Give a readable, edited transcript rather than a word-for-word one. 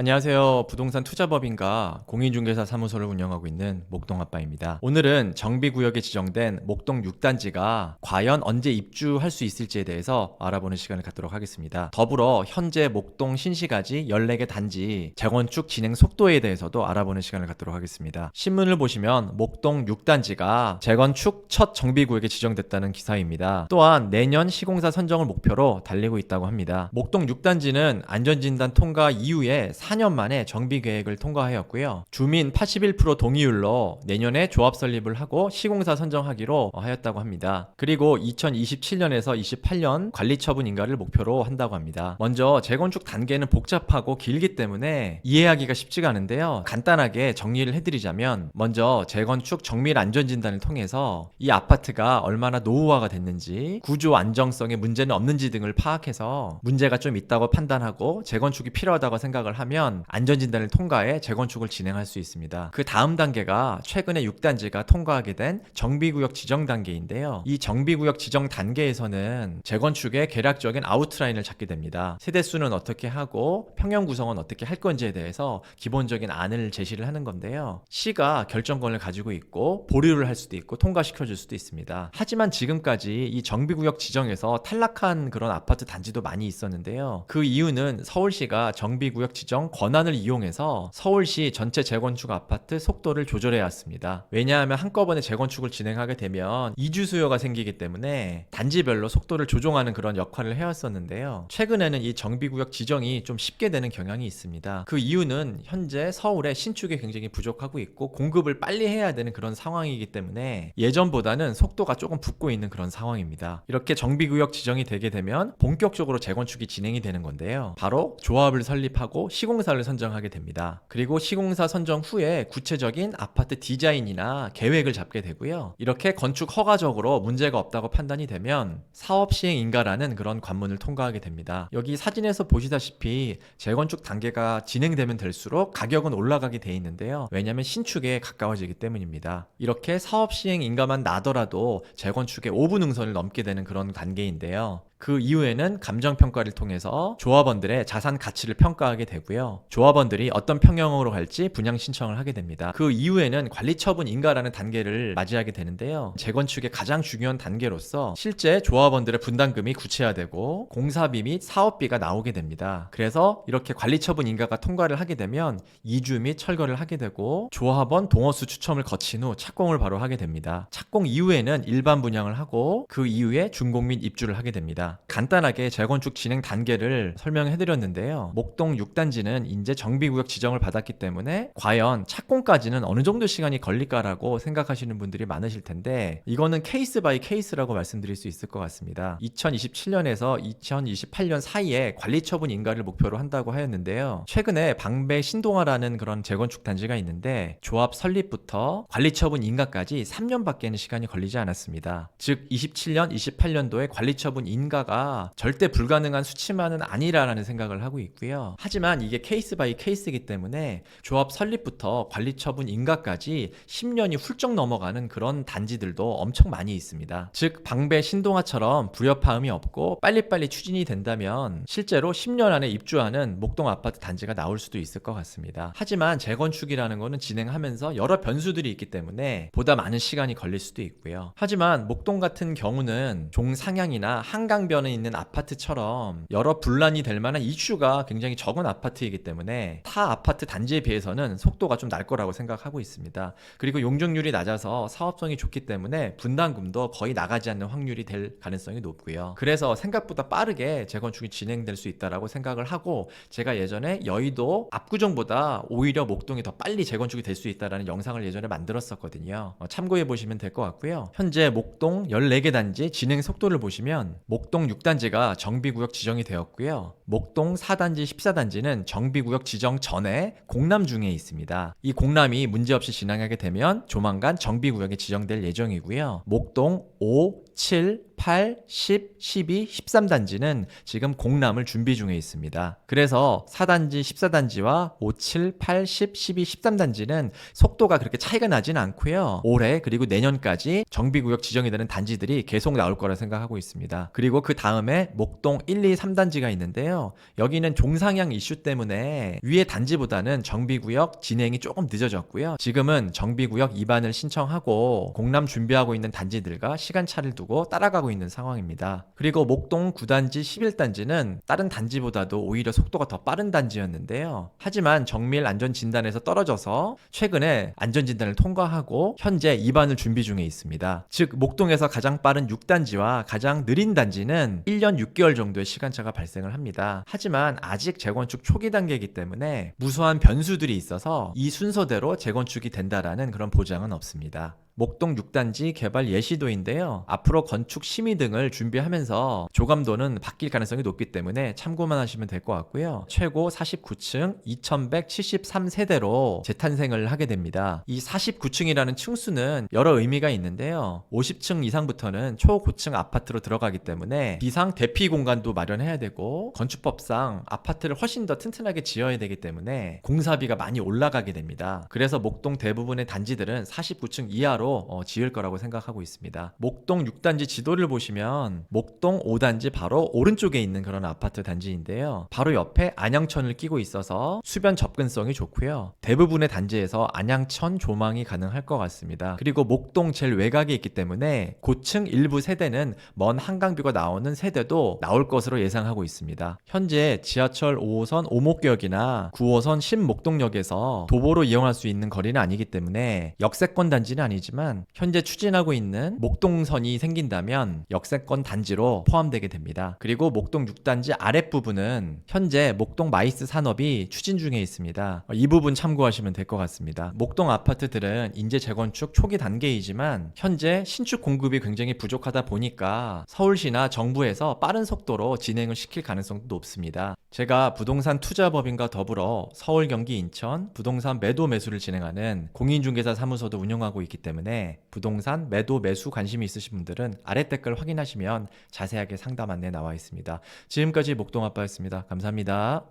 안녕하세요. 부동산 투자법인가 공인중개사 사무소를 운영하고 있는 목동아빠입니다. 오늘은 정비구역에 지정된 목동 6단지가 과연 언제 입주할 수 있을지에 대해서 알아보는 시간을 갖도록 하겠습니다. 더불어 현재 목동 신시가지 14개 단지 재건축 진행 속도에 대해서도 알아보는 시간을 갖도록 하겠습니다. 신문을 보시면 목동 6단지가 재건축 첫 정비구역에 지정됐다는 기사입니다. 또한 내년 시공사 선정을 목표로 달리고 있다고 합니다. 목동 6단지는 안전진단 통과 이후에 4년 만에 정비 계획을 통과하였고요. 주민 81% 동의율로 내년에 조합 설립을 하고 시공사 선정하기로 하였다고 합니다. 그리고 2027년에서 28년 관리처분 인가를 목표로 한다고 합니다. 먼저 재건축 단계는 복잡하고 길기 때문에 이해하기가 쉽지가 않은데요. 간단하게 정리를 해드리자면 먼저 재건축 정밀 안전진단을 통해서 이 아파트가 얼마나 노후화가 됐는지, 구조 안정성에 문제는 없는지 등을 파악해서 문제가 좀 있다고 판단하고 재건축이 필요하다고 생각을 하면 안전진단을 통과해 재건축을 진행할 수 있습니다. 그 다음 단계가 최근에 6단지가 통과하게 된 정비구역 지정 단계인데요. 이 정비구역 지정 단계에서는 재건축의 개략적인 아웃라인을 잡게 됩니다. 세대수는 어떻게 하고 평형 구성은 어떻게 할 건지에 대해서 기본적인 안을 제시를 하는 건데요. 시가 결정권을 가지고 있고 보류를 할 수도 있고 통과시켜줄 수도 있습니다. 하지만 지금까지 이 정비구역 지정에서 탈락한 그런 아파트 단지도 많이 있었는데요. 그 이유는 서울시가 정비구역 지정 권한을 이용해서 서울시 전체 재건축 아파트 속도를 조절해야 했습니다. 왜냐하면 한꺼번에 재건축을 진행하게 되면 이주 수요가 생기기 때문에 단지별로 속도를 조종하는 그런 역할을 해왔었는데요. 최근에는 이 정비구역 지정이 좀 쉽게 되는 경향이 있습니다. 그 이유는 현재 서울에 신축이 굉장히 부족하고 있고 공급을 빨리 해야 되는 그런 상황이기 때문에 예전보다는 속도가 조금 붙고 있는 그런 상황입니다. 이렇게 정비구역 지정이 되게 되면 본격적으로 재건축이 진행이 되는 건데요. 바로 조합을 설립하고 시공사를 선정하게 됩니다. 그리고 시공사 선정 후에 구체적인 아파트 디자인이나 계획을 잡게 되고요. 이렇게 건축 허가적으로 문제가 없다고 판단이 되면 사업 시행 인가라는 그런 관문을 통과하게 됩니다. 여기 사진에서 보시다시피 재건축 단계가 진행되면 될수록 가격은 올라가게 돼 있는데요. 왜냐하면 신축에 가까워지기 때문입니다. 이렇게 사업 시행 인가만 나더라도 재건축의 5분 능선을 넘게 되는 그런 단계인데요. 그 이후에는 감정평가를 통해서 조합원들의 자산 가치를 평가하게 되고요. 조합원들이 어떤 평형으로 갈지 분양 신청을 하게 됩니다. 그 이후에는 관리처분 인가라는 단계를 맞이하게 되는데요. 재건축의 가장 중요한 단계로서 실제 조합원들의 분담금이 구체화되고 공사비 및 사업비가 나오게 됩니다. 그래서 이렇게 관리처분 인가가 통과를 하게 되면 이주 및 철거를 하게 되고 조합원 동호수 추첨을 거친 후 착공을 바로 하게 됩니다. 착공 이후에는 일반 분양을 하고 그 이후에 준공 및 입주를 하게 됩니다. 간단하게 재건축 진행 단계를 설명해드렸는데요. 목동 6단지는 이제 정비구역 지정을 받았기 때문에 과연 착공까지는 어느 정도 시간이 걸릴까라고 생각하시는 분들이 많으실 텐데 이거는 케이스 바이 케이스라고 말씀드릴 수 있을 것 같습니다. 2027년에서 2028년 사이에 관리처분 인가를 목표로 한다고 하였는데요. 최근에 방배 신동아라는 그런 재건축 단지가 있는데 조합 설립부터 관리처분 인가까지 3년밖에는 시간이 걸리지 않았습니다. 즉 27년, 28년도에 관리처분 인가가 절대 불가능한 수치만은 아니라는 생각을 하고 있고요. 하지만 이게 케이스 바이 케이스이기 때문에 조합 설립부터 관리처분 인가까지 10년이 훌쩍 넘어가는 그런 단지들도 엄청 많이 있습니다. 즉 방배 신동아처럼 불협화음이 없고 빨리빨리 추진이 된다면 실제로 10년 안에 입주하는 목동 아파트 단지가 나올 수도 있을 것 같습니다. 하지만 재건축이라는 거는 진행하면서 여러 변수들이 있기 때문에 보다 많은 시간이 걸릴 수도 있고요. 하지만 목동 같은 경우는 종상향이나 한강변에 있는 아파트처럼 여러 분란이 될 만한 이슈가 굉장히 적은 아파트이기 때문에 타 아파트 단지에 비해서는 속도가 좀 날 거라고 생각하고 있습니다. 그리고 용적률이 낮아서 사업성이 좋기 때문에 분담금도 거의 나가지 않는 확률이 될 가능성이 높고요. 그래서 생각보다 빠르게 재건축이 진행될 수 있다라고 생각을 하고 제가 예전에 여의도 압구정보다 오히려 목동이 더 빨리 재건축이 될 수 있다라는 영상을 예전에 만들었었거든요. 참고해 보시면 될 것 같고요. 현재 목동 14개 단지 진행 속도를 보시면 목동 6단지가 정비구역 지정이 되었고요. 목동 4단지, 14단지는 정비구역 지정 전에 공람 중에 있습니다. 이 공람이 문제없이 진행하게 되면 조만간 정비구역에 지정될 예정이고요. 목동 5, 7, 8, 10, 12, 13단지는 지금 공람을 준비 중에 있습니다. 그래서 4단지, 14단지와 5, 7, 8, 10, 12, 13단지는 속도가 그렇게 차이가 나지는 않고요. 올해 그리고 내년까지 정비구역 지정이 되는 단지들이 계속 나올 거라 생각하고 있습니다. 그리고 그 다음에 목동 1, 2, 3단지가 있는데요. 여기는 종상향 이슈 때문에 위의 단지보다는 정비구역 진행이 조금 늦어졌고요. 지금은 정비구역 입안을 신청하고 공람 준비하고 있는 단지들과 시간차를 두고 따라가고 있는 상황입니다. 그리고 목동 9단지, 11단지는 다른 단지보다도 오히려 속도가 더 빠른 단지였는데요. 하지만 정밀 안전진단에서 떨어져서 최근에 안전진단을 통과하고 현재 입안을 준비 중에 있습니다. 즉 목동에서 가장 빠른 6단지와 가장 느린 단지는 1년 6개월 정도의 시간차가 발생을 합니다. 하지만 아직 재건축 초기 단계이기 때문에 무수한 변수들이 있어서 이 순서대로 재건축이 된다라는 그런 보장은 없습니다. 목동 6단지 개발 예시도인데요. 앞으로 건축 심의 등을 준비하면서 조감도는 바뀔 가능성이 높기 때문에 참고만 하시면 될 것 같고요. 최고 49층 2173세대로 재탄생을 하게 됩니다. 이 49층이라는 층수는 여러 의미가 있는데요. 50층 이상부터는 초고층 아파트로 들어가기 때문에 비상 대피 공간도 마련해야 되고 건축법상 아파트를 훨씬 더 튼튼하게 지어야 되기 때문에 공사비가 많이 올라가게 됩니다. 그래서 목동 대부분의 단지들은 49층 이하로 지을 거라고 생각하고 있습니다. 목동 6단지 지도를 보시면 목동 5단지 바로 오른쪽에 있는 그런 아파트 단지인데요. 바로 옆에 안양천을 끼고 있어서 수변 접근성이 좋고요. 대부분의 단지에서 안양천 조망이 가능할 것 같습니다. 그리고 목동 제일 외곽에 있기 때문에 고층 일부 세대는 먼 한강뷰가 나오는 세대도 나올 것으로 예상하고 있습니다. 현재 지하철 5호선 오목역이나 9호선 신목동역에서 도보로 이용할 수 있는 거리는 아니기 때문에 역세권 단지는 아니지만 현재 추진하고 있는 목동선이 생긴다면 역세권 단지로 포함되게 됩니다. 그리고 목동 6단지 아랫부분은 현재 목동 마이스 산업이 추진 중에 있습니다. 이 부분 참고하시면 될 것 같습니다. 목동 아파트들은 인재 재건축 초기 단계이지만 현재 신축 공급이 굉장히 부족하다 보니까 서울시나 정부에서 빠른 속도로 진행을 시킬 가능성도 높습니다. 제가 부동산 투자법인과 더불어 서울, 경기, 인천 부동산 매도 매수를 진행하는 공인중개사 사무소도 운영하고 있기 때문에 부동산 매도 매수 관심이 있으신 분들은 아래 댓글 확인하시면 자세하게 상담 안내 나와 있습니다. 지금까지 목동아빠였습니다. 감사합니다.